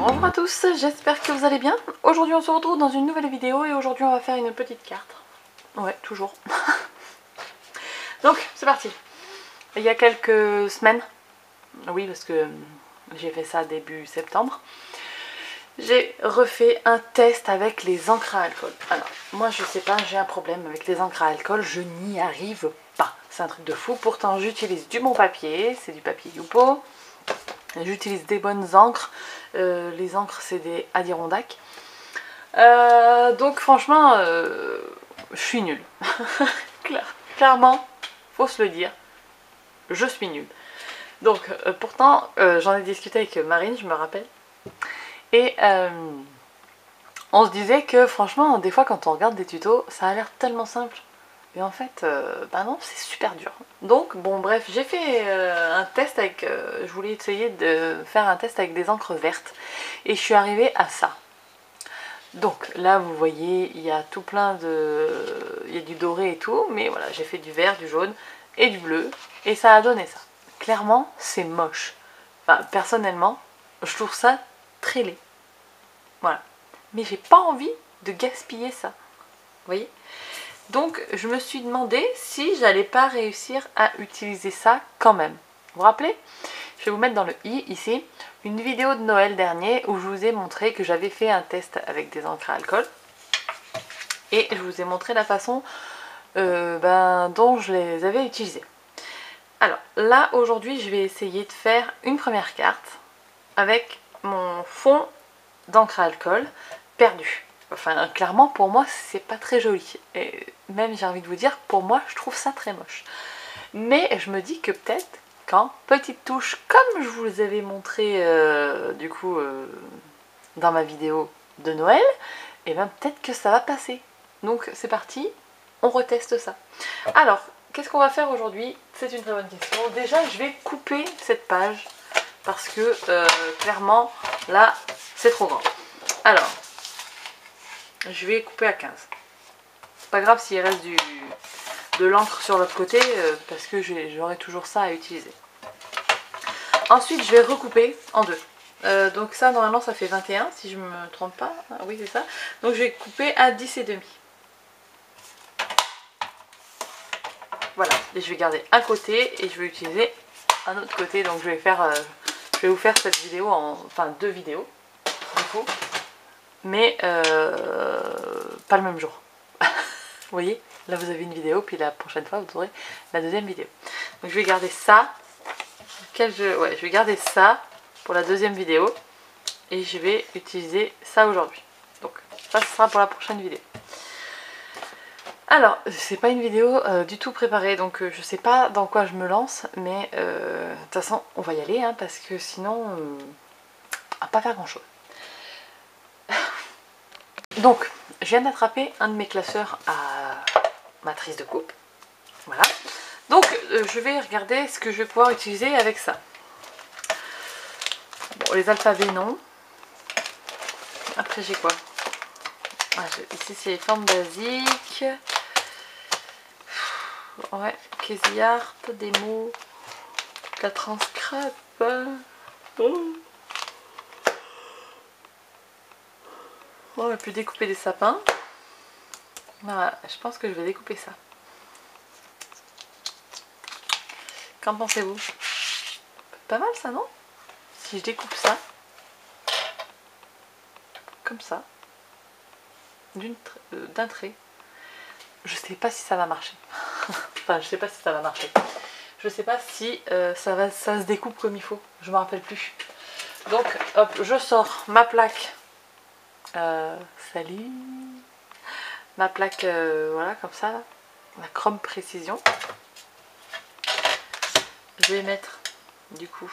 Bonjour à tous, j'espère que vous allez bien. Aujourd'hui on se retrouve dans une nouvelle vidéo et aujourd'hui on va faire une petite carte. Ouais, toujours. Donc c'est parti. Il y a quelques semaines, oui parce que j'ai fait ça début septembre, j'ai refait un test avec les encres à alcool. Alors moi je sais pas, j'ai un problème avec les encres à alcool, je n'y arrive pas. C'est un truc de fou, pourtant j'utilise du bon papier, c'est du papier Yupo. J'utilise des bonnes encres, les encres c'est des Adirondack. Donc franchement, je suis nulle. Clairement, faut se le dire, je suis nulle. Donc pourtant, j'en ai discuté avec Marine, je me rappelle. Et on se disait que franchement, des fois quand on regarde des tutos, ça a l'air tellement simple. Et en fait, bah non, c'est super dur. Donc, bon, bref, j'ai fait un test avec... je voulais essayer de faire un test avec des encres vertes. Et je suis arrivée à ça. Donc, là, vous voyez, il y a tout plein de... Il y a du doré et tout. Mais voilà, j'ai fait du vert, du jaune et du bleu. Et ça a donné ça. Clairement, c'est moche. Enfin, personnellement, je trouve ça très laid. Voilà. Mais j'ai pas envie de gaspiller ça. Vous voyez ? Donc je me suis demandé si j'allais pas réussir à utiliser ça quand même. Vous vous rappelez? Je vais vous mettre dans le i ici une vidéo de Noël dernier où je vous ai montré que j'avais fait un test avec des encres à alcool. Et je vous ai montré la façon dont je les avais utilisées. Alors là aujourd'hui je vais essayer de faire une première carte avec mon fond d'encre à alcool perdu. Enfin, clairement, pour moi, c'est pas très joli. Et même, j'ai envie de vous dire, pour moi, je trouve ça très moche. Mais je me dis que peut-être, quand petite touche, comme je vous les avais montré, dans ma vidéo de Noël, et bien peut-être que ça va passer. Donc, c'est parti, on reteste ça. Alors, qu'est-ce qu'on va faire aujourd'hui? C'est une très bonne question. Déjà, je vais couper cette page, parce que, clairement, là, c'est trop grand. Alors, je vais couper à 15. C'est pas grave s'il reste de l'encre sur l'autre côté, parce que j'aurai toujours ça à utiliser. Ensuite, je vais recouper en deux. Donc ça, normalement, ça fait 21, si je me trompe pas. Ah, oui, c'est ça. Donc je vais couper à 10 et demi. Voilà. Et je vais garder un côté et je vais utiliser un autre côté. Donc je vais vous faire cette vidéo enfin 2 vidéos, du coup. Mais pas le même jour. Vous voyez, là vous avez une vidéo, puis la prochaine fois vous aurez la deuxième vidéo. Donc je vais garder ça. Je vais garder ça pour la deuxième vidéo. Et je vais utiliser ça aujourd'hui. Donc ça ce sera pour la prochaine vidéo. Alors, c'est pas une vidéo du tout préparée, donc je sais pas dans quoi je me lance, mais de toute façon on va y aller, hein, parce que sinon on va pas faire grand chose. Donc, je viens d'attraper un de mes classeurs à matrice de coupe. Voilà. Donc, je vais regarder ce que je vais pouvoir utiliser avec ça. Bon, les alphabets, non. Après, j'ai quoi? Ici, c'est les formes basiques. Ouais, Crazy Art, des mots, 4 ans scrap. Oh. Bon, on va plus découper des sapins. Voilà, je pense que je vais découper ça. Qu'en pensez-vous? Pas mal ça, non? Si je découpe ça, comme ça, d'un trait, je sais pas si ça va marcher. Enfin, je sais pas si ça va marcher. Je sais pas si ça se découpe comme il faut. Je me rappelle plus. Donc, hop, je sors ma plaque. Salut. Ma plaque, voilà, comme ça, la Chrome Précision. Je vais mettre, du coup...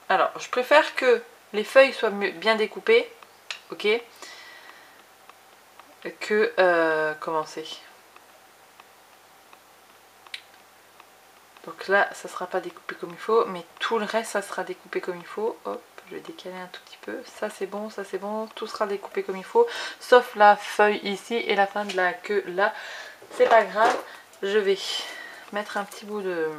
Alors, je préfère que les feuilles soient bien découpées, ok, que... comment c'est? Donc là, ça sera pas découpé comme il faut, mais tout le reste, ça sera découpé comme il faut. Hop, je vais décaler un tout petit peu. Ça c'est bon, tout sera découpé comme il faut. Sauf la feuille ici et la fin de la queue là. C'est pas grave, je vais mettre un petit bout de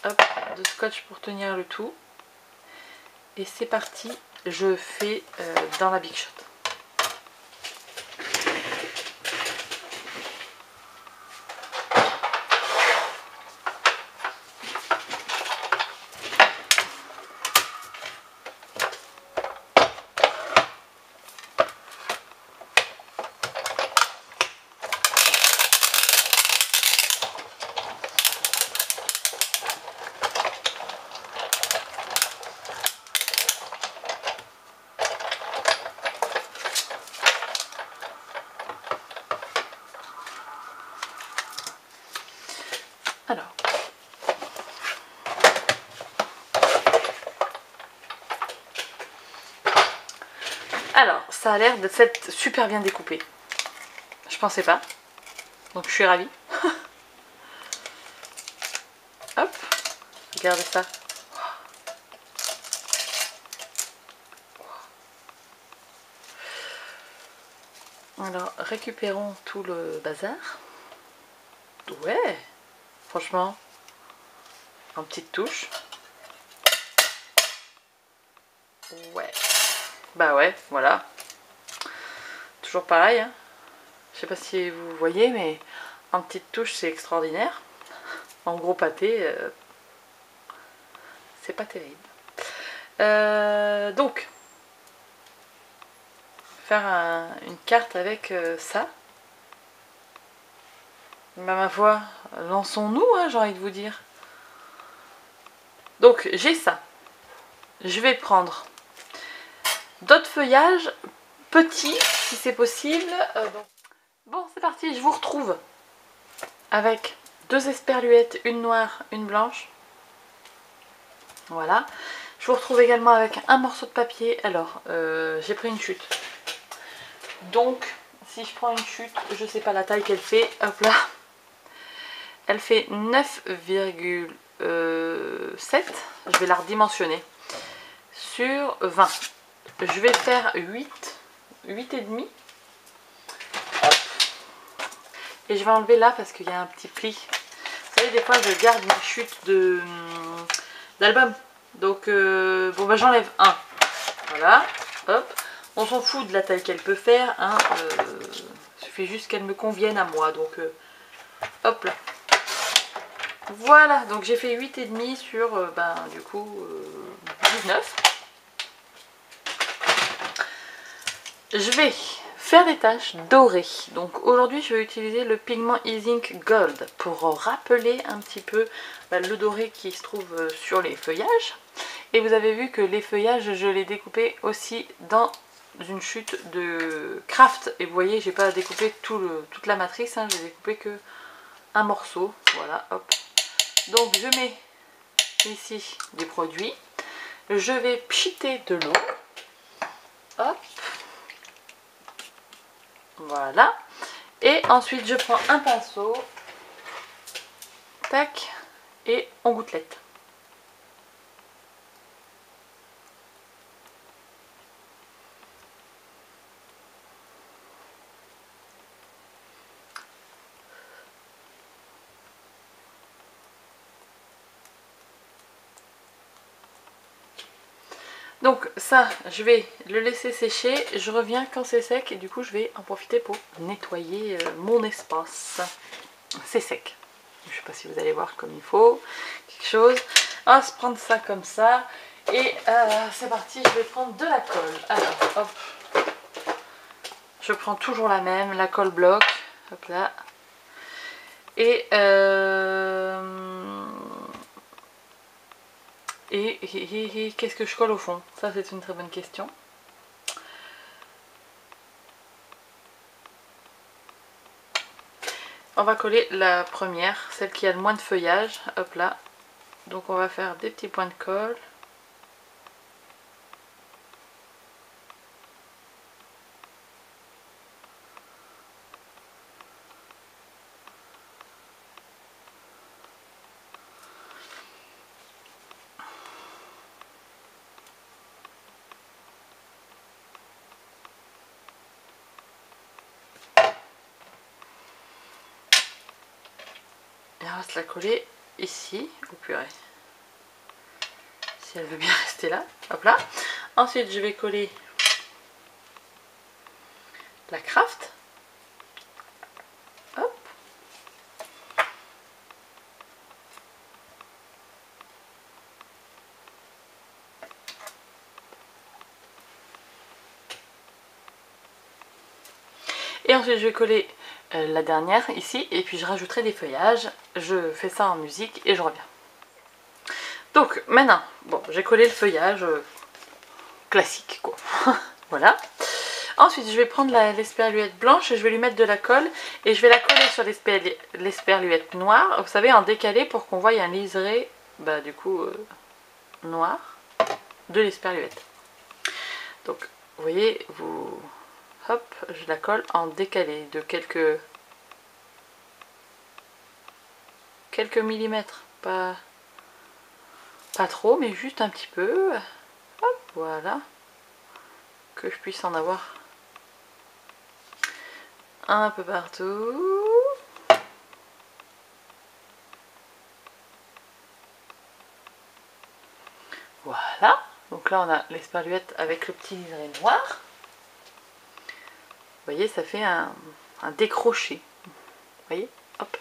hop, de scotch pour tenir le tout. Et c'est parti, je fais dans la Big Shot. Alors, ça a l'air de s'être super bien découpé. Je pensais pas. Donc je suis ravie. Hop, regardez ça. Alors, récupérons tout le bazar. Ouais, franchement, en petite touche. Ouais. Bah ouais, voilà. Toujours pareil, hein. Je sais pas si vous voyez, mais en petite touche, c'est extraordinaire. En gros pâté, c'est pas terrible. Donc, faire une carte avec ça. Bah, ma foi, lançons-nous, hein, j'ai envie de vous dire. Donc, j'ai ça. Je vais prendre d'autres feuillages, petits, si c'est possible. Bon, c'est parti, je vous retrouve avec 2 esperluettes, une noire, une blanche. Voilà. Je vous retrouve également avec un morceau de papier. Alors, j'ai pris une chute. Donc, si je prends une chute, je sais pas la taille qu'elle fait. Hop là. Elle fait 9,7. Je vais la redimensionner. Sur 20. Je vais faire 8,5. Et je vais enlever là parce qu'il y a un petit pli. Vous savez, des fois, je garde mes chutes d'album. Donc, bon, bah j'enlève un. Voilà, hop. On s'en fout de la taille qu'elle peut faire. Hein, il suffit juste qu'elle me convienne à moi. Donc, hop là. Voilà, donc j'ai fait 8,5 sur, du coup, 19. Je vais faire des taches dorées. Donc aujourd'hui, je vais utiliser le pigment Ink Gold pour rappeler un petit peu le doré qui se trouve sur les feuillages. Et vous avez vu que les feuillages, je les découpais aussi dans une chute de craft. Et vous voyez, j'ai pas découpé toute la matrice, hein, j'ai découpé que un morceau. Voilà, hop. Donc je mets ici des produits. Je vais pchiter de l'eau. Hop. Voilà. Et ensuite je prends un pinceau. Tac. Et on gouttelette. Donc ça, je vais le laisser sécher, je reviens quand c'est sec et du coup je vais en profiter pour nettoyer mon espace. C'est sec. Je ne sais pas si vous allez voir comme il faut, quelque chose. On va se prendre ça comme ça et c'est parti, je vais prendre de la colle. Alors, hop, je prends toujours la même, la colle bloc, hop là. Et qu'est-ce que je colle au fond? Ça, c'est une très bonne question. On va coller la première, celle qui a le moins de feuillage. Hop là. Donc on va faire des petits points de colle. Et on va se la coller ici, au purée. si elle veut bien rester là. Hop là. Ensuite, je vais coller la craft. Hop. Et ensuite, je vais coller la dernière ici. Et puis, je rajouterai des feuillages. Je fais ça en musique et je reviens. Donc, maintenant, bon, j'ai collé le feuillage classique, quoi. Voilà. Ensuite, je vais prendre l'esperluette blanche et je vais lui mettre de la colle. Et je vais la coller sur l'esperluette noire. Vous savez, en décalé pour qu'on voie un liseré, bah du coup, noir de l'esperluette. Donc, vous voyez, hop, je la colle en décalé de quelques millimètres. Pas trop, mais juste un petit peu. Hop, voilà. Que je puisse en avoir un peu partout. Voilà. Donc là, on a l'esperluette avec le petit liseré noir. Vous voyez, ça fait un décroché. Vous voyez, hop.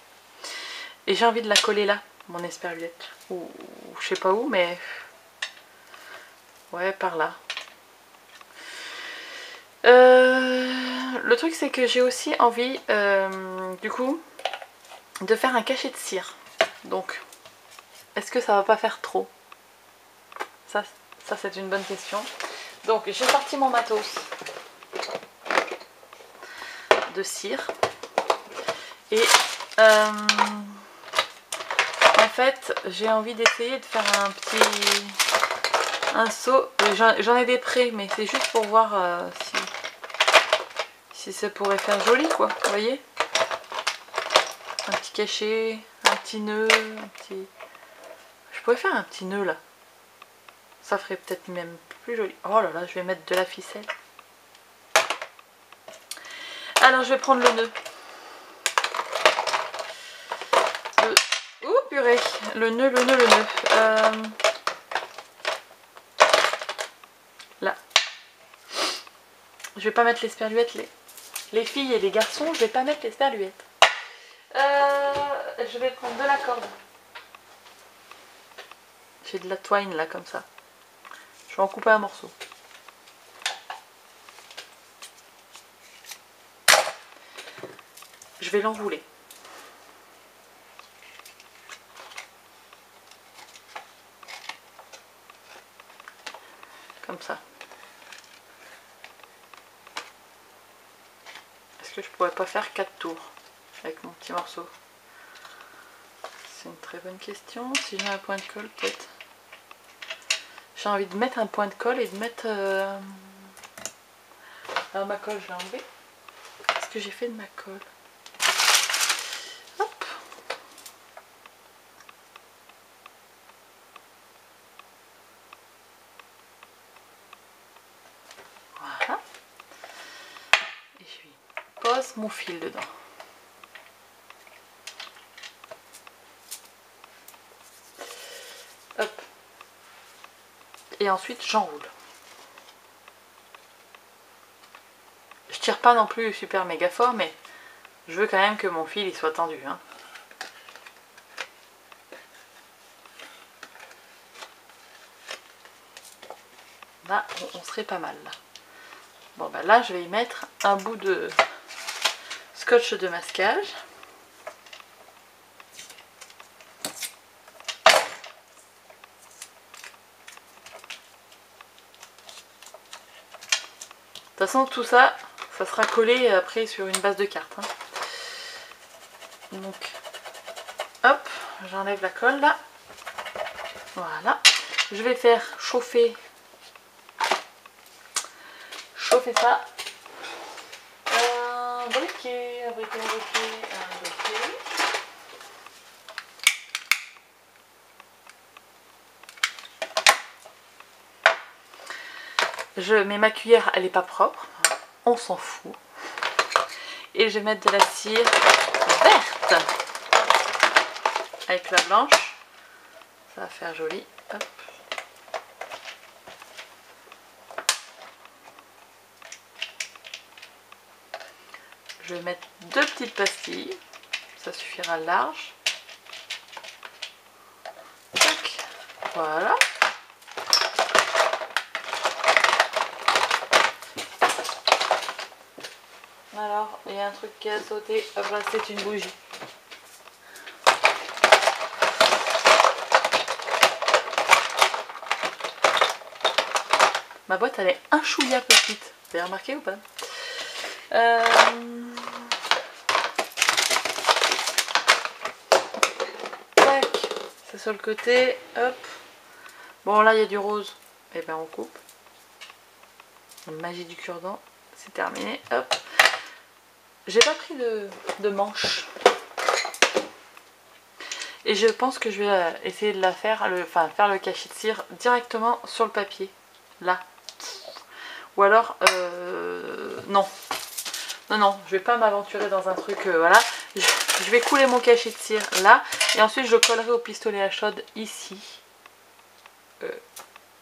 Et j'ai envie de la coller là, mon esperluette. Ou je sais pas où, mais... ouais, par là. Le truc, c'est que j'ai aussi envie, du coup, de faire un cachet de cire. Donc, est-ce que ça va pas faire trop? Ça c'est une bonne question. Donc, j'ai sorti mon matos de cire. Et... en fait, j'ai envie d'essayer de faire un seau. J'en ai des prêts, mais c'est juste pour voir si ça pourrait faire joli, quoi. Vous voyez? Un petit cachet, un petit nœud, je pourrais faire un petit nœud là. Ça ferait peut-être même plus joli. Oh là là, je vais mettre de la ficelle. Alors, je vais prendre le nœud. Ouh, purée, le nœud. Là. Je vais pas mettre l'esperluette. Les filles et les garçons, je vais pas mettre l'esperluette. Je vais prendre de la corde. J'ai de la twine là, comme ça. Je vais en couper un morceau. Je vais l'enrouler. Comme ça. Est-ce que je pourrais pas faire 4 tours avec mon petit morceau? C'est une très bonne question. Si j'ai un point de colle, peut-être. J'ai envie de mettre un point de colle et de mettre... Alors ma colle, je l'ai enlevée. Qu'est-ce que j'ai fait de ma colle? Hop. Voilà. Et je pose mon fil dedans. Hop. Et ensuite j'enroule. Je tire pas non plus super méga fort, mais je veux quand même que mon fil il soit tendu, hein. Là on serait pas mal là. Bon bah là je vais y mettre un bout de scotch de masquage. De toute façon tout ça, ça sera collé après sur une base de carte, hein. Donc hop, j'enlève la colle là. Voilà. Je vais faire chauffer ça. Un briquet. Je mets ma cuillère, elle n'est pas propre, on s'en fout. Et je vais mettre de la cire verte avec la blanche. Ça va faire joli. Hop. je vais mettre 2 petites pastilles. Ça suffira large. Tac. Voilà. Alors, il y a un truc qui a sauté. Hop là, c'est une bougie. Ma boîte, elle est un chouïa petite. Vous avez remarqué ou pas? Tac. C'est sur le côté. Hop. Bon, là, il y a du rose. Et ben, on coupe. Magie du cure-dent. C'est terminé. Hop. J'ai pas pris de manche. Et je pense que je vais essayer de la faire, faire le cachet de cire directement sur le papier. Là. Ou alors, non. Non, je vais pas m'aventurer dans un truc, voilà. Je vais couler mon cachet de cire là. Et ensuite, je le collerai au pistolet à chaude ici.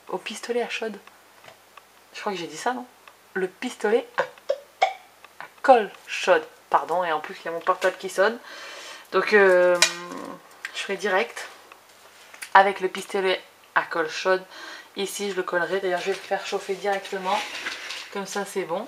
Au pistolet à chaude. Je crois que j'ai dit ça, non? Le pistolet à colle chaude. Pardon, et en plus, il y a mon portable qui sonne. Donc, je ferai direct avec le pistolet à colle chaude. Ici, je le collerai. D'ailleurs, je vais le faire chauffer directement. Comme ça, c'est bon.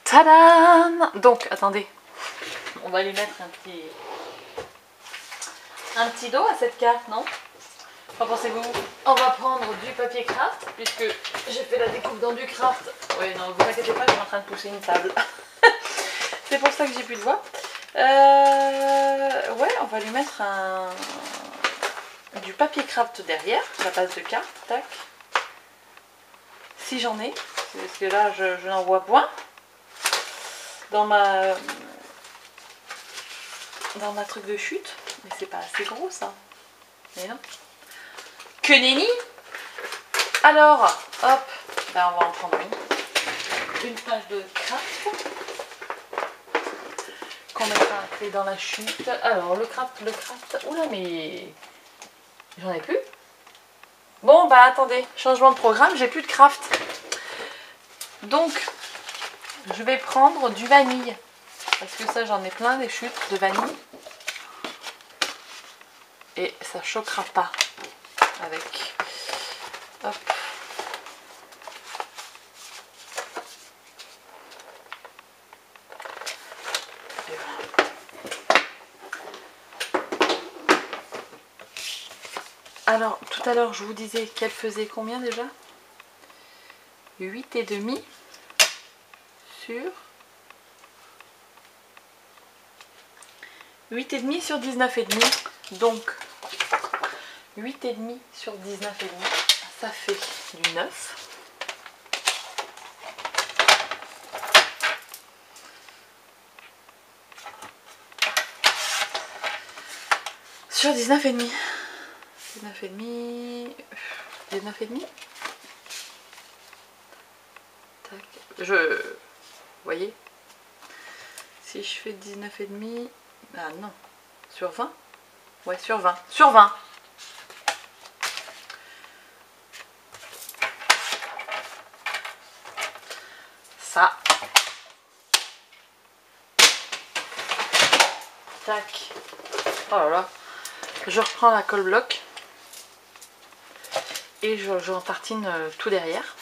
Tadam! Donc, attendez, on va lui mettre un petit dos à cette carte, non? Qu'en pensez-vous? On va prendre du papier craft, puisque j'ai fait la découpe dans du craft. Oui, non, vous inquiétez pas, je suis en train de pousser une table. C'est pour ça que j'ai plus de voix. Ouais, on va lui mettre du papier craft derrière, la base de carte, tac. Si j'en ai, parce que là, je n'en vois point. Dans ma truc de chute, mais c'est pas assez gros ça. Mais non. Que nenni. Alors, hop, ben on va en prendre une page de craft qu'on mettra après dans la chute. Alors le craft, oula mais j'en ai plus. Bon bah attendez, changement de programme, j'ai plus de craft. Donc je vais prendre du vanille. Parce que ça, j'en ai plein des chutes de vanille. Et ça choquera pas avec. Hop. Et voilà. Alors, tout à l'heure, je vous disais qu'elle faisait combien déjà? 8,5 sur 8,5 sur 19,5. Donc 8,5 sur 19,5, ça fait du 9. Sur 19,5. 19,5. Tac. Vous voyez, si je fais 19,5, ah non, sur 20. Ouais, sur 20. Sur 20. Ça. Tac. Oh là là. Je reprends la colle bloc. Et je en tartine tout derrière.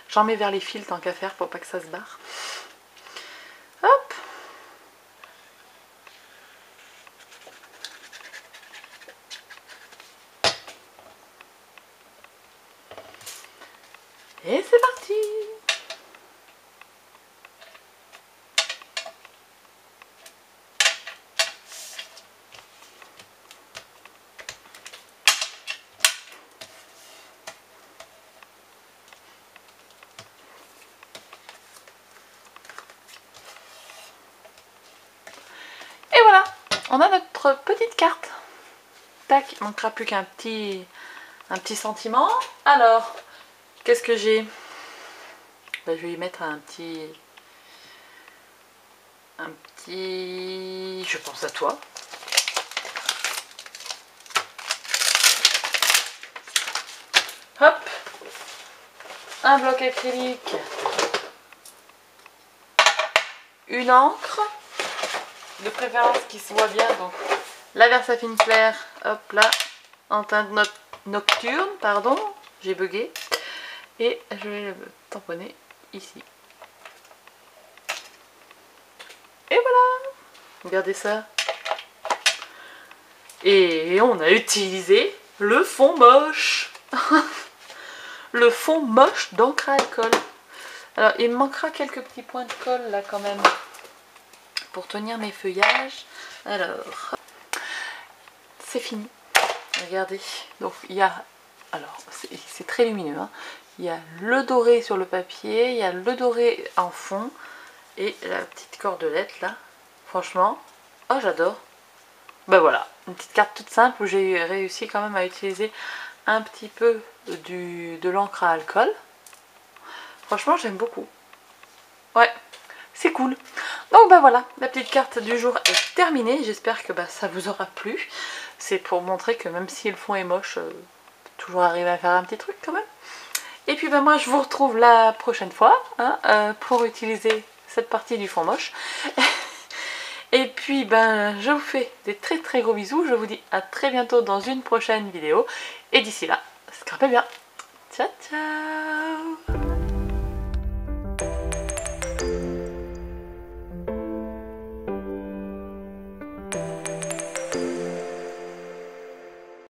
J'en mets vers les fils tant qu'à faire pour pas que ça se barre. Hop. Et c'est parti. on a notre petite carte. Tac, il manquera plus qu'un petit sentiment. Alors, qu'est-ce que j'ai? Ben, je vais y mettre un petit... Je pense à toi. Hop, un bloc acrylique, une encre, de préférence qui se voit bien, donc la Versafine claire, hop là, en teinte nocturne, pardon, j'ai bugué, et je vais le tamponner ici. Et voilà, regardez ça. Et on a utilisé le fond moche. Le fond moche d'encre à alcool. Alors il me manquera quelques petits points de colle là quand même pour tenir mes feuillages. Alors c'est fini. Regardez. Donc il y a, alors c'est très lumineux, hein. Il y a le doré sur le papier, il y a le doré en fond et la petite cordelette là. Franchement, oh j'adore. Ben voilà, une petite carte toute simple où j'ai réussi quand même à utiliser un petit peu de l'encre à alcool. Franchement j'aime beaucoup. Ouais, c'est cool. Donc ben voilà, la petite carte du jour est terminée. J'espère que ça vous aura plu. C'est pour montrer que même si le fond est moche, toujours arriver à faire un petit truc quand même. Et puis ben moi je vous retrouve la prochaine fois hein, pour utiliser cette partie du fond moche. Et puis ben je vous fais des très très gros bisous. Je vous dis à très bientôt dans une prochaine vidéo. Et d'ici là, scrapez bien. Ciao ciao.